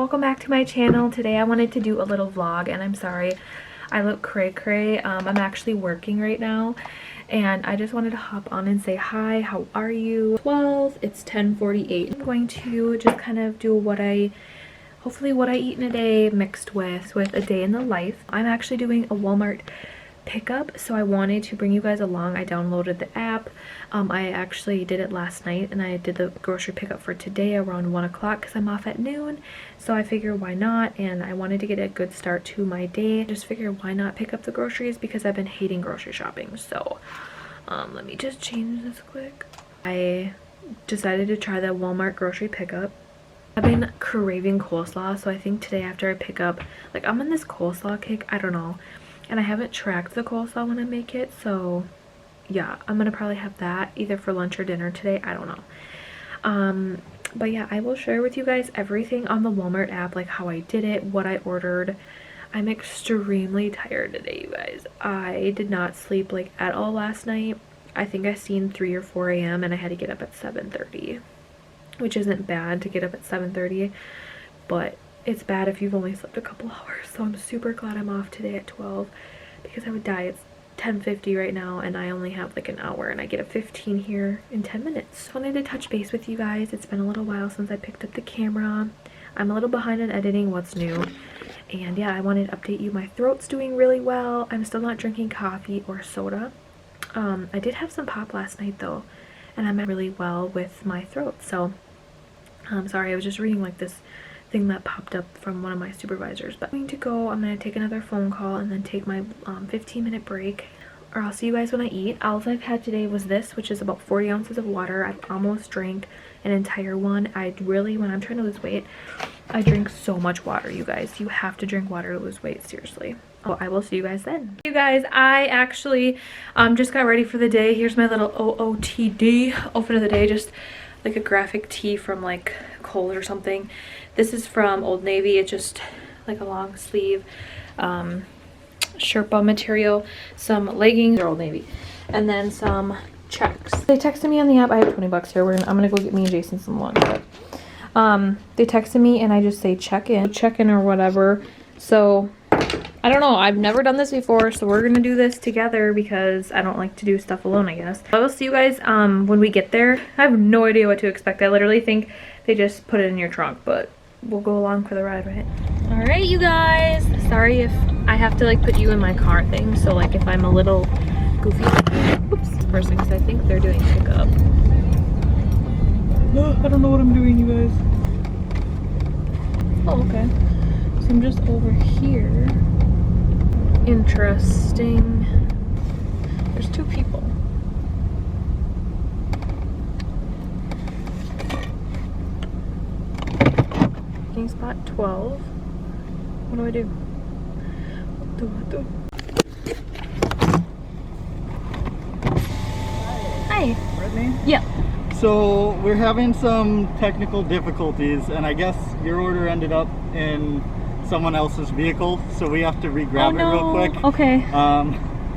welcome back to my channel. Today I wanted to do a little vlog, and I'm sorry I look cray-cray. I'm actually working right now, and I just wanted to hop on and say hi. How are you? It's 10:48. I'm going to just kind of do hopefully what I eat in a day mixed with a day in the life. I'm actually doing a Walmart pickup, so I wanted to bring you guys along. I downloaded the app. I actually did it last night, and I did the grocery pickup for today around 1 o'clock because I'm off at noon, so I figured why not, and I wanted to get a good start to my day. Just figured why not pick up the groceries because I've been hating grocery shopping. So let me just change this quick. I decided to try the Walmart grocery pickup. I've been craving coleslaw, so I think today after I pick up, like, I'm on this coleslaw kick. I don't know, and I haven't tracked the coleslaw when I make it, so yeah, I'm gonna probably have that either for lunch or dinner today. I don't know. But yeah, I will share with you guys everything on the Walmart app, like how I did it, what I ordered. I'm extremely tired today, you guys. I did not sleep like at all last night. I think I seen 3 or 4 a.m. and I had to get up at 7:30, which isn't bad to get up at 7:30, but it's bad if you've only slept a couple hours. So I'm super glad I'm off today at 12 because I would die. It's 10:50 right now, and I only have like an hour, and I get a 15 here in 10 minutes. I wanted to touch base with you guys. It's been a little while since I picked up the camera. I'm a little behind in editing what's new, and yeah, I wanted to update you. My throat's doing really well. I'm still not drinking coffee or soda. I did have some pop last night though, and I'm really well with my throat. So I'm sorry, I was just reading like this thing that popped up from one of my supervisors. But I'm going to go. I'm going to take another phone call and then take my 15-minute break, or I'll see you guys when I eat. All I've had today was this, which is about 40 ounces of water. I've almost drank an entire one. I really, when I'm trying to lose weight, I drink so much water, you guys. You have to drink water to lose weight, seriously. Oh, I will see you guys then. You guys, I actually just got ready for the day. Here's my little OOTD, outfit of the day, just like a graphic tee from like Kohl's or something. This is from Old Navy. It's just like a long sleeve Sherpa material, some leggings, or Old Navy, and then some checks. They texted me on the app. I have 20 bucks here. I'm gonna go get me and Jason some lunch. But they texted me, and I just say check in or whatever. So I don't know, I've never done this before, so we're gonna do this together because I don't like to do stuff alone, I guess. I will see you guys when we get there. I have no idea what to expect. I literally think they just put it in your trunk, but we'll go along for the ride, right? All right, you guys, sorry if I have to like put you in my car thing, so like if I'm a little goofy, oops, person, because I think they're doing pickup. I don't know what I'm doing, you guys. Oh, okay. So I'm just over here. Interesting. There's 2 people. Parking spot 12. What do I do? What do? Hi. Brittney? Yeah. So we're having some technical difficulties, and I guess your order ended up in someone else's vehicle, so we have to re-grab it real quick. Okay.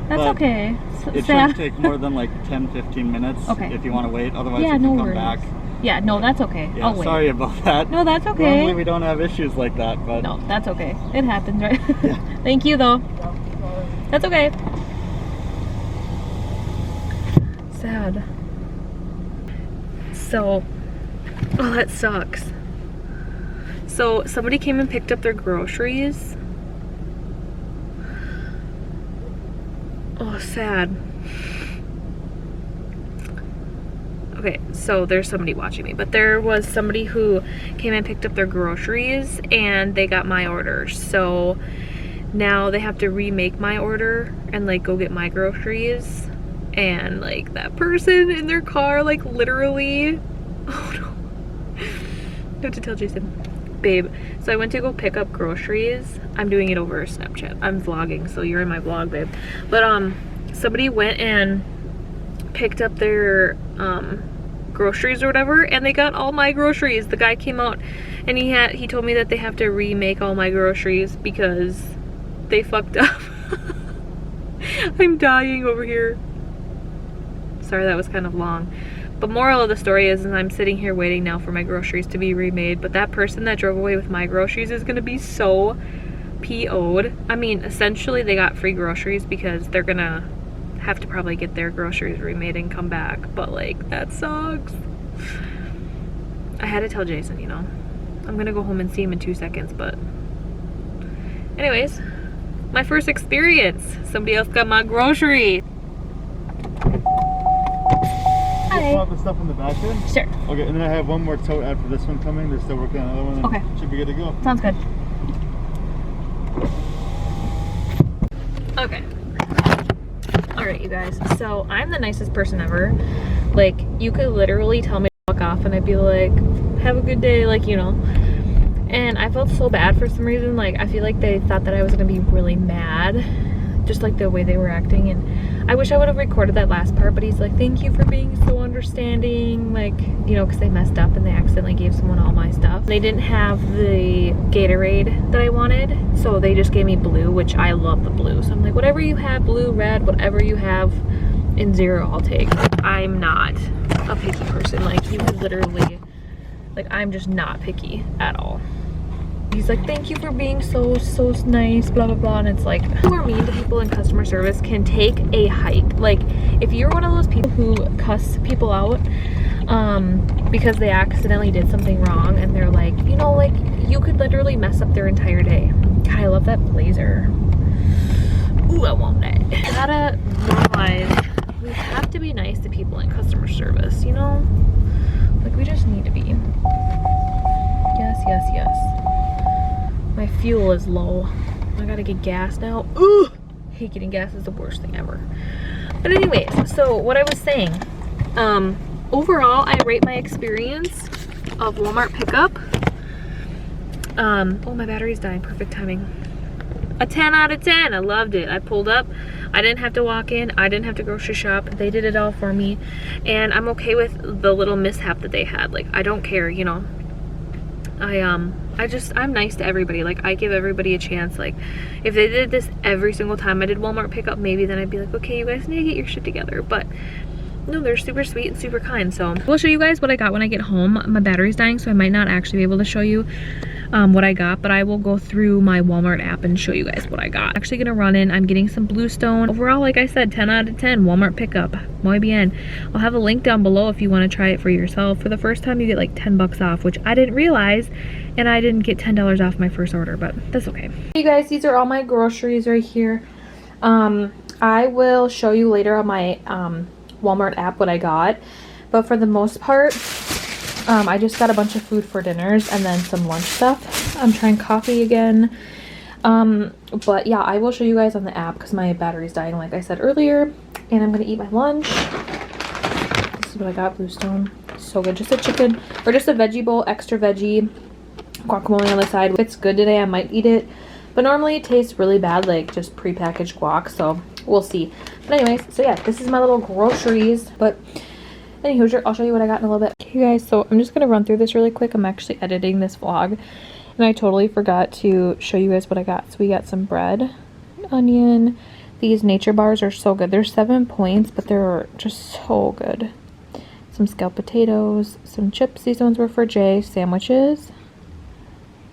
That's okay. It shouldn't take more than like 10-15 minutes if you want to wait. Otherwise, yeah, you can no come back. Yeah, no, that's okay. Yeah, I'll wait. sorry about that. No, that's okay. Normally we don't have issues like that, but no, that's okay. It happens, right? Yeah. Thank you, though. That's okay. Sad. So, oh, that sucks. So somebody came and picked up their groceries. Oh, sad. Okay, so there's somebody watching me, but there was somebody who came and picked up their groceries, and they got my order. So now they have to remake my order and like go get my groceries. And like that person in their car, like literally, oh no, I have to tell Jason, babe, so I went to go pick up groceries. I'm doing it over Snapchat. I'm vlogging, so you're in my vlog, babe. But somebody went and picked up their groceries or whatever, and they got all my groceries. The guy came out and he told me that they have to remake all my groceries because they fucked up. I'm dying over here. Sorry that was kind of long, But moral of the story is I'm sitting here waiting now for my groceries to be remade, but that person that drove away with my groceries is gonna be so PO'd. I mean, essentially they got free groceries because they're gonna have to probably get their groceries remade and come back, but like, that sucks. I had to tell Jason, you know. I'm gonna go home and see him in 2 seconds, but anyways, my first experience. Somebody else got my groceries. Hi. Put the stuff in the back then? Sure. Okay, and then I have one more tote after this one coming. They're still working on another one. Okay. Should be good to go. Sounds good. Okay. Alright, you guys. So, I'm the nicest person ever. Like, you could literally tell me to fuck off and I'd be like, have a good day, like, you know. And I felt so bad for some reason. Like, I feel like they thought that I was gonna be really mad. Just like the way they were acting. And I wish I would have recorded that last part, but he's like, thank you for being so understanding. Like, you know, because they messed up and they accidentally gave someone all my stuff. They didn't have the Gatorade that I wanted, so they just gave me blue, which I love the blue. So I'm like, whatever you have, blue, red, whatever you have in zero, I'll take. I'm not a picky person. Like, you could literally, like, I'm just not picky at all. He's like, thank you for being so nice, blah blah blah. And it's like, who are mean to people in customer service can take a hike. Like, if you're one of those people who cuss people out because they accidentally did something wrong, and they're like, you know, like, you could literally mess up their entire day. God, I love that blazer. Ooh, I want that. I gotta realize we have to be nice to people in customer service, you know? Like, we just need to be. Yes. My fuel is low. I gotta get gas now. Ooh! Hate getting gas, is the worst thing ever. But anyways, so what I was saying, overall I rate my experience of Walmart pickup. Oh, my battery's dying, perfect timing. A 10 out of 10, I loved it. I pulled up, I didn't have to walk in, I didn't have to grocery shop, they did it all for me. And I'm okay with the little mishap that they had. Like, I don't care, you know. I'm nice to everybody. Like, I give everybody a chance. Like, if they did this every single time I did Walmart pickup, maybe then I'd be like, okay, you guys need to get your shit together. But no, they're super sweet and super kind. So we'll show you guys what I got when I get home. My battery's dying, so I might not actually be able to show you what I got, but I will go through my Walmart app and show you guys what I got. I'm actually gonna run in. I'm getting some Bluestone. Overall, like I said, 10 out of 10 Walmart pickup. Muy bien. I'll have a link down below if you want to try it for yourself. For the first time, you get like 10 bucks off, which I didn't realize, and I didn't get $10 off my first order, but that's okay. Hey guys, these are all my groceries right here. I will show you later on my Walmart app what I got, but for the most part, I just got a bunch of food for dinners and then some lunch stuff. I'm trying coffee again. But yeah, I will show you guys on the app because my battery's dying, like I said earlier. And I'm gonna eat my lunch. This is what I got, Bluestone. So good. Just a chicken, or just a veggie bowl, extra veggie, guacamole on the side. If it's good today, I might eat it. But normally it tastes really bad, like just prepackaged guac, so we'll see. But anyways, so yeah, this is my little groceries. But anywho, I'll show you what I got in a little bit. Okay guys, so I'm just gonna run through this really quick. I'm actually editing this vlog, and I totally forgot to show you guys what I got. So we got some bread, onion. These nature bars are so good. They're 7 points, but they're just so good. Some scalloped potatoes, some chips. These ones were for Jay. Sandwiches.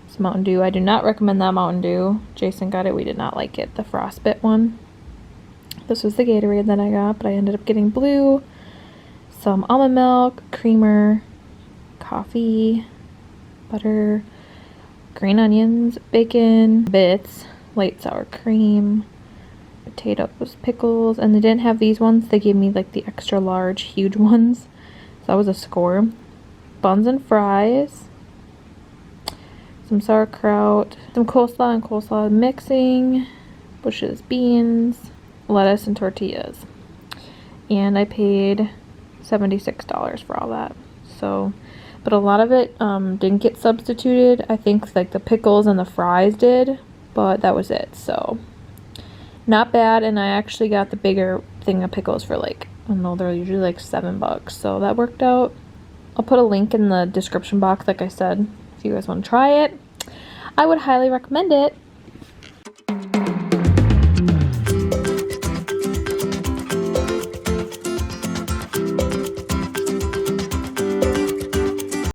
Some Mountain Dew. I do not recommend that Mountain Dew. Jason got it. We did not like it. The frostbite one. This was the Gatorade that I got, but I ended up getting blue. Some almond milk, creamer, coffee, butter, green onions, bacon, bits, light sour cream, potatoes, pickles, and they didn't have these ones. They gave me like the extra large, huge ones. So that was a score. Buns and fries, some sauerkraut, some coleslaw and coleslaw mixing, Bush's beans, lettuce, and tortillas. And I paid $76 for all that. So, but a lot of it didn't get substituted. I think like the pickles and the fries did, but that was it. So not bad. And I actually got the bigger thing of pickles for like, I don't know, they're usually like $7, so that worked out. I'll put a link in the description box, like I said, if you guys want to try it. I would highly recommend it.